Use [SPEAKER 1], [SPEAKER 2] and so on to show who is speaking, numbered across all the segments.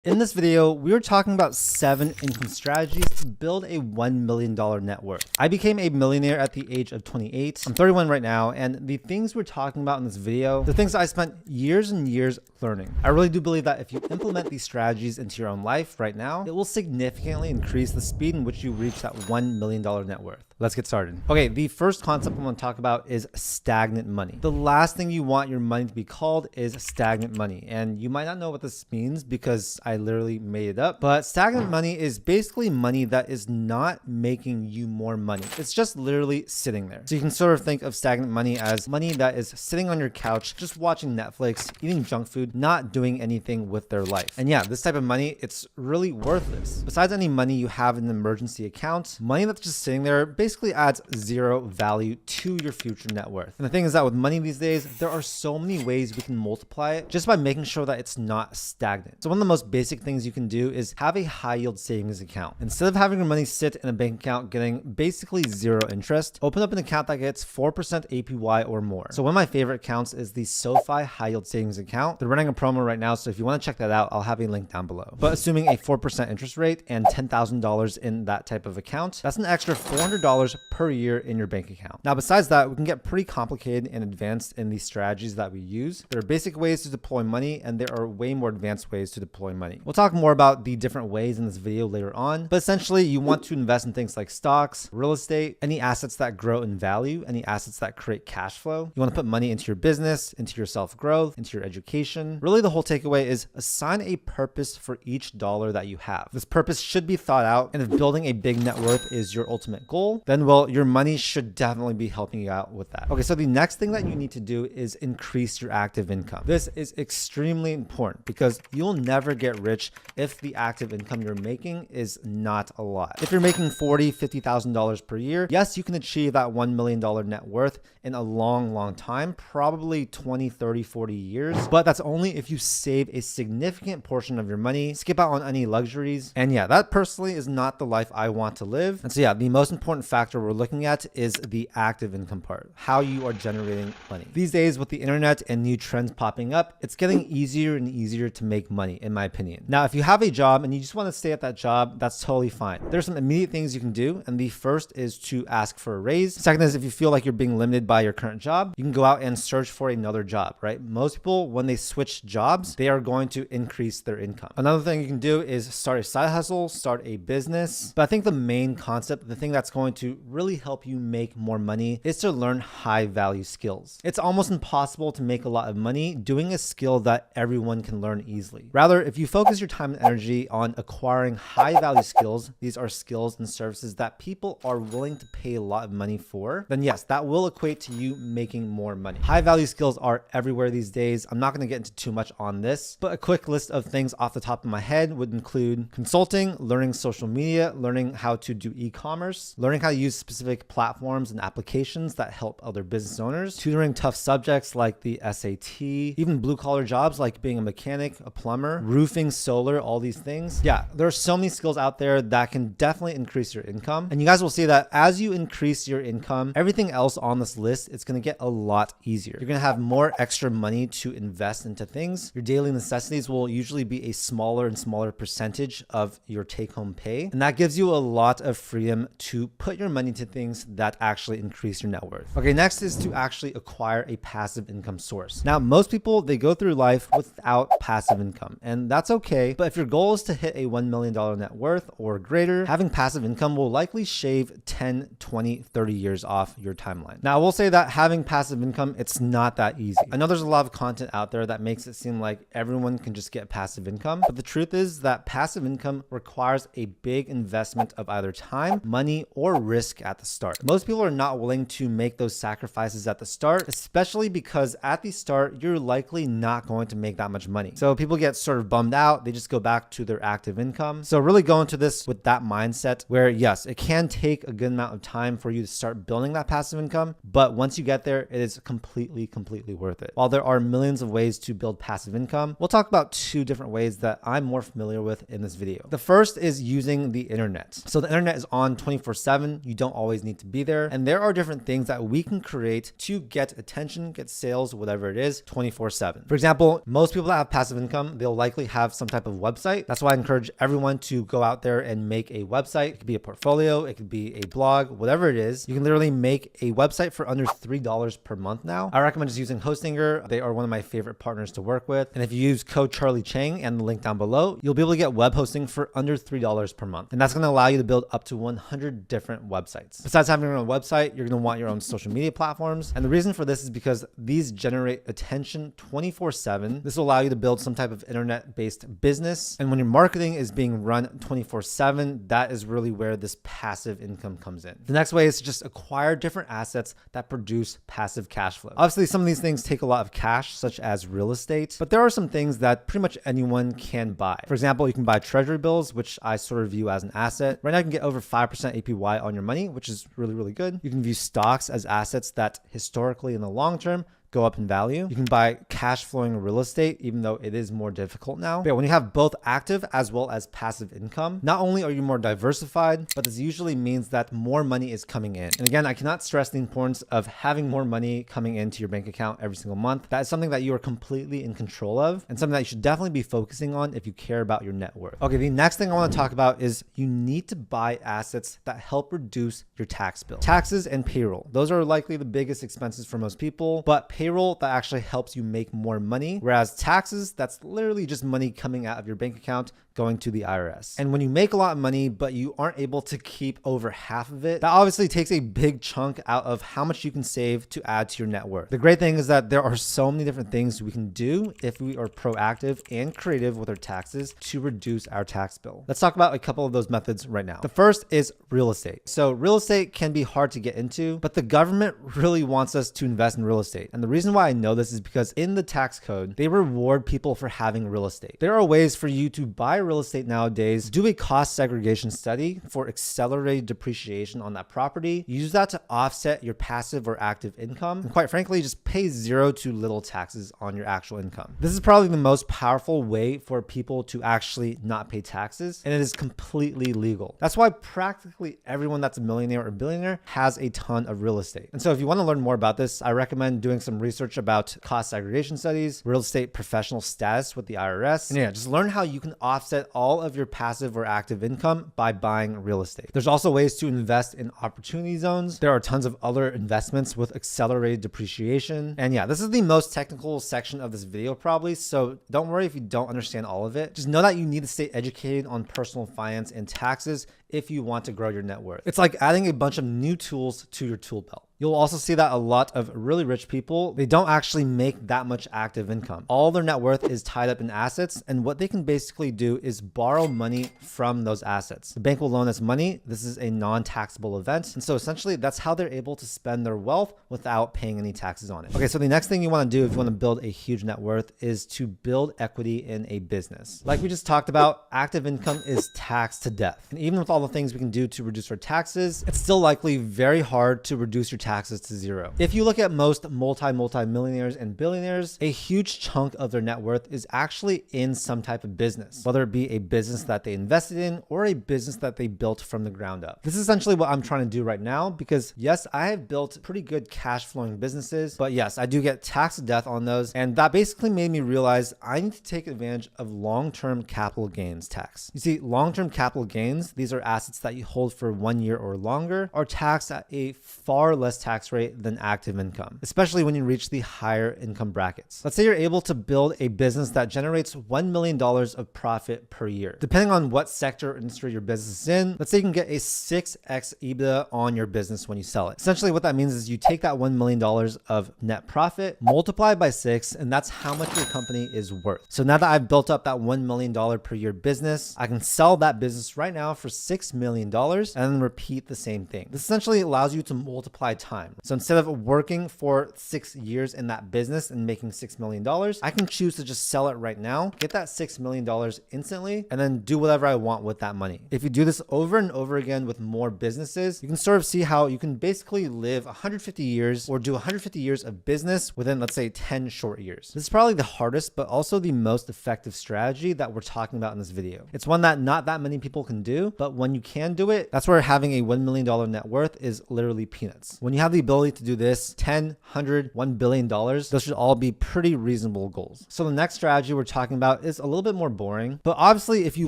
[SPEAKER 1] In this video, we are talking about 7 income strategies to build a $1 million net worth. I became a millionaire at the age of 28. I'm 31 right now, and the things we're talking about in this video, the things that I spent years and years learning. I really do believe that if you implement these strategies into your own life right now, it will significantly increase the speed in which you reach that $1 million net worth. Let's get started. Okay, the first concept I want to talk about is stagnant money. The last thing you want your money to be called is stagnant money. And you might not know what this means because I literally made it up. But stagnant money is basically money that is not making you more money. It's just literally sitting there. So you can sort of think of stagnant money as money that is sitting on your couch, just watching Netflix, eating junk food, not doing anything with their life. And yeah, this type of money, it's really worthless. Besides any money you have in an emergency account, money that's just sitting there basically adds zero value to your future net worth. And the thing is that with money these days, there are so many ways we can multiply it just by making sure that it's not stagnant. So one of the most basic things you can do is have a high yield savings account. Instead of having your money sit in a bank account getting basically zero interest, open up an account that gets 4% APY or more. So one of my favorite accounts is the SoFi high yield savings account. They're running a promo right now, so if you want to check that out, I'll have a link down below. But assuming a 4% interest rate and $10,000 in that type of account, that's an extra $400 per year in your bank account. Now, besides that, we can get pretty complicated and advanced in these strategies that we use. There are basic ways to deploy money, and there are way more advanced ways to deploy money. We'll talk more about the different ways in this video later on, but essentially you want to invest in things like stocks, real estate, any assets that grow in value, any assets that create cash flow. You want to put money into your business, into your self-growth, into your education. Really, the whole takeaway is assign a purpose for each dollar that you have. This purpose should be thought out, and if building a big net worth is your ultimate goal, then well, your money should definitely be helping you out with that. Okay, so the next thing that you need to do is increase your active income. This is extremely important because you'll never get rich if the active income you're making is not a lot. If you're making $40,000, $50,000 per year, yes, you can achieve that $1 million net worth in a long time, probably 20, 30, 40 years. But that's only if you save a significant portion of your money, skip out on any luxuries. And yeah, that personally is not the life I want to live. And so yeah, the most important factor we're looking at is the active income part, how you are generating money. These days with the internet and new trends popping up, it's getting easier and easier to make money, in my opinion. Now, if you have a job and you just want to stay at that job, that's totally fine. There's some immediate things you can do. And the first is to ask for a raise. Second is if you feel like you're being limited by your current job, you can go out and search for another job, right? Most people, when they switch jobs, they are going to increase their income. Another thing you can do is start a side hustle, start a business. But I think the main concept, the thing that's going to really help you make more money is to learn high value skills. It's almost impossible to make a lot of money doing a skill that everyone can learn easily. Rather, if you focus your time and energy on acquiring high value skills, these are skills and services that people are willing to pay a lot of money for, then yes, that will equate to you making more money. High value skills are everywhere these days. I'm not going to get into too much on this, but a quick list of things off the top of my head would include consulting, learning social media, learning how to do e-commerce, learning how to use specific platforms and applications that help other business owners, tutoring tough subjects like the SAT, even blue collar jobs like being a mechanic, a plumber, roofing, solar, all these things. Yeah, there are so many skills out there that can definitely increase your income. And you guys will see that as you increase your income, everything else on this list, it's going to get a lot easier. You're going to have more extra money to invest into things. Your daily necessities will usually be a smaller and smaller percentage of your take-home pay. And that gives you a lot of freedom to put your money to things that actually increase your net worth. Okay, next is to actually acquire a passive income source. Now, most people, they go through life without passive income, and that's okay. But if your goal is to hit a $1 million net worth or greater, having passive income will likely shave 10, 20, 30 years off your timeline. Now, I will say that having passive income, it's not that easy. I know there's a lot of content out there that makes it seem like everyone can just get passive income, but the truth is that passive income requires a big investment of either time, money, or risk at the start. Most people are not willing to make those sacrifices at the start, especially because at the start, you're likely not going to make that much money. So people get sort of bummed out. They just go back to their active income. So really go into this with that mindset where yes, it can take a good amount of time for you to start building that passive income, but once you get there, it is completely worth it. While there are millions of ways to build passive income, we'll talk about 2 different ways that I'm more familiar with in this video. The first is using the internet. So the internet is on 24/7. You don't always need to be there. And there are different things that we can create to get attention, get sales, whatever it is, 24/7. For example, most people that have passive income, they'll likely have have some type of website. That's why I encourage everyone to go out there and make a website. It could be a portfolio, it could be a blog, whatever it is. You can literally make a website for under $3 per month now. I recommend just using Hostinger. They are one of my favorite partners to work with. And if you use code CharlieChang and the link down below, you'll be able to get web hosting for under $3 per month. And that's going to allow you to build up to 100 different websites. Besides having your own website, you're going to want your own social media platforms. And the reason for this is because these generate attention 24/7. This will allow you to build some type of internet-based business. And when your marketing is being run 24/7, that is really where this passive income comes in. The next way is to just acquire different assets that produce passive cash flow. Obviously, some of these things take a lot of cash, such as real estate, but there are some things that pretty much anyone can buy. For example, you can buy treasury bills, which I sort of view as an asset. Right now, you can get over 5% APY on your money, which is really, really good. You can view stocks as assets that historically in the long term go up in value. You can buy cash flowing real estate, even though it is more difficult now. But when you have both active as well as passive income, not only are you more diversified, but this usually means that more money is coming in. And again, I cannot stress the importance of having more money coming into your bank account every single month. That is something that you are completely in control of and something that you should definitely be focusing on if you care about your net worth. Okay, the next thing I want to talk about is you need to buy assets that help reduce your tax bill. Taxes and payroll. Those are likely the biggest expenses for most people, but payroll that actually helps you make more money, whereas taxes, that's literally just money coming out of your bank account going to the IRS. And when you make a lot of money, but you aren't able to keep over half of it, that obviously takes a big chunk out of how much you can save to add to your net worth. The great thing is that there are so many different things we can do if we are proactive and creative with our taxes to reduce our tax bill. Let's talk about a couple of those methods right now. The first is real estate. So real estate can be hard to get into, but the government really wants us to invest in real estate. And the reason why I know this is because in the tax code, they reward people for having real estate. There are ways for you to buy real estate nowadays, do a cost segregation study for accelerated depreciation on that property, use that to offset your passive or active income, and quite frankly, just pay zero to little taxes on your actual income. This is probably the most powerful way for people to actually not pay taxes, and it is completely legal. That's why practically everyone that's a millionaire or billionaire has a ton of real estate. And so if you want to learn more about this, I recommend doing some research about cost segregation studies, real estate professional status with the IRS, and yeah, just learn how you can offset all of your passive or active income by buying real estate. There's also ways to invest in opportunity zones. There are tons of other investments with accelerated depreciation. And yeah, this is the most technical section of this video probably, so don't worry if you don't understand all of it. Just know that you need to stay educated on personal finance and taxes if you want to grow your net worth. It's like adding a bunch of new tools to your tool belt. You'll also see that a lot of really rich people, they don't actually make that much active income. All their net worth is tied up in assets, and what they can basically do is borrow money from those assets. The bank will loan us money. This is a non-taxable event. And so essentially that's how they're able to spend their wealth without paying any taxes on it. Okay, so the next thing you want to do if you want to build a huge net worth is to build equity in a business. Like we just talked about, active income is taxed to death. And even with all the things we can do to reduce our taxes, it's still likely very hard to reduce your taxes to zero. If you look at most multi-millionaires and billionaires, a huge chunk of their net worth is actually in some type of business, whether it be a business that they invested in or a business that they built from the ground up. This is essentially what I'm trying to do right now because yes, I have built pretty good cash flowing businesses, but yes, I do get taxed to death on those. And that basically made me realize I need to take advantage of long-term capital gains tax. You see, long-term capital gains, these are assets that you hold for 1 year or longer, are taxed at a far less tax rate than active income, especially when you reach the higher income brackets. Let's say you're able to build a business that generates $1 million of profit per year. Depending on what sector or industry your business is in, let's say you can get a 6x EBITDA on your business when you sell it. Essentially what that means is you take that $1 million of net profit, multiply by 6, and that's how much your company is worth. So now that I've built up that $1 million per year business, I can sell that business right now for $6 million and then repeat the same thing. This essentially allows you to multiply time. So instead of working for 6 years in that business and making $6 million, I can choose to just sell it right now, get that $6 million instantly, and then do whatever I want with that money. If you do this over and over again with more businesses, you can sort of see how you can basically live 150 years or do 150 years of business within, let's say, 10 short years. This is probably the hardest, but also the most effective strategy that we're talking about in this video. It's one that not that many people can do, but when when you can do it, that's where having a $1 million net worth is literally peanuts. When you have the ability to do this, 10, 100, $1 billion, those should all be pretty reasonable goals. So the next strategy we're talking about is a little bit more boring, but obviously if you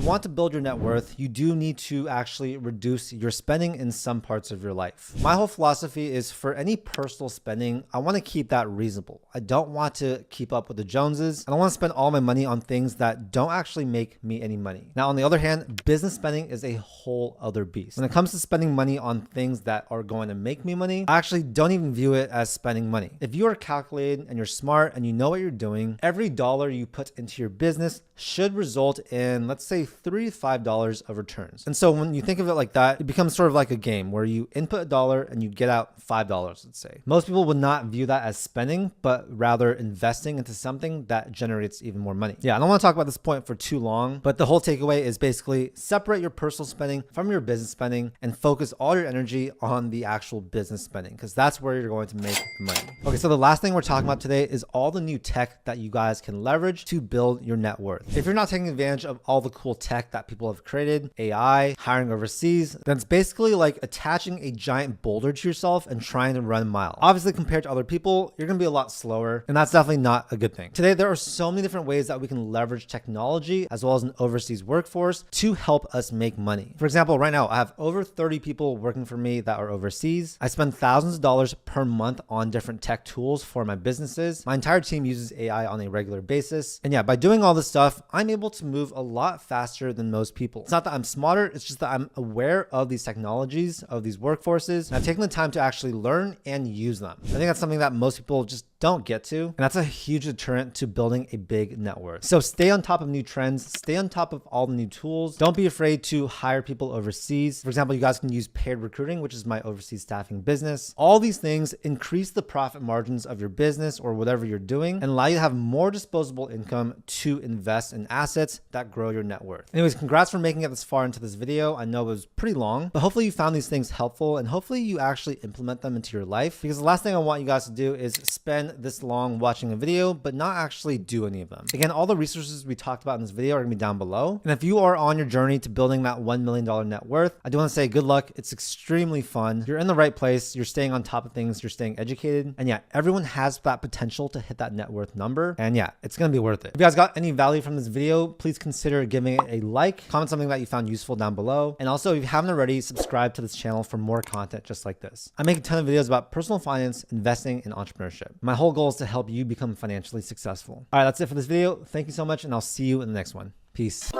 [SPEAKER 1] want to build your net worth, you do need to actually reduce your spending in some parts of your life. My whole philosophy is for any personal spending, I want to keep that reasonable. I don't want to keep up with the Joneses. I don't want to spend all my money on things that don't actually make me any money. Now, on the other hand, business spending is a whole other beast. When it comes to spending money on things that are going to make me money, I actually don't even view it as spending money. If you are calculated and you're smart and you know what you're doing, every dollar you put into your business should result in, let's say, $3 to $5 of returns. And so when you think of it like that, it becomes sort of like a game where you input $1 and you get out $5, let's say. Most people would not view that as spending, but rather investing into something that generates even more money. Yeah, I don't want to talk about this point for too long, but the whole takeaway is basically separate your personal spending from your business spending and focus all your energy on the actual business spending, because that's where you're going to make the money. Okay, so the last thing we're talking about today is all the new tech that you guys can leverage to build your net worth. If you're not taking advantage of all the cool tech that people have created, AI, hiring overseas, then it's basically like attaching a giant boulder to yourself and trying to run a mile. Obviously, compared to other people, you're going to be a lot slower, and that's definitely not a good thing. Today, there are so many different ways that we can leverage technology as well as an overseas workforce to help us make money. For example, right now, I have over 30 people working for me that are overseas. I spend thousands of dollars per month on different tech tools for my businesses. My entire team uses AI on a regular basis. And yeah, by doing all this stuff, I'm able to move a lot faster than most people. It's not that I'm smarter, it's just that I'm aware of these technologies, of these workforces, and I've taken the time to actually learn and use them. I think that's something that most people just don't get to, and that's a huge deterrent to building a big net worth. So stay on top of new trends, stay on top of all the new tools. Don't be afraid to hire people overseas. For example, you guys can use Paired recruiting, which is my overseas staffing business. All these things increase the profit margins of your business or whatever you're doing and allow you to have more disposable income to invest in assets that grow your net worth. Anyways, congrats for making it this far into this video. I know it was pretty long, but hopefully you found these things helpful and hopefully you actually implement them into your life, because the last thing I want you guys to do is spend this long watching a video but not actually do any of them. Again, all the resources we talked about in this video are gonna be down below. And if you are on your journey to building that $1 million net worth, I do want to say good luck. It's extremely fun. You're in the right place. You're staying on top of things. You're staying educated. And yeah, everyone has that potential to hit that net worth number. And yeah, it's gonna be worth it. If you guys got any value from this video, please consider giving it a like, comment something that you found useful down below. And also, if you haven't already, subscribe to this channel for more content just like this. I make a ton of videos about personal finance, investing, and entrepreneurship. My whole goal is to help you become financially successful. All right, that's it for this video. Thank you so much, and I'll see you in the next one. Peace.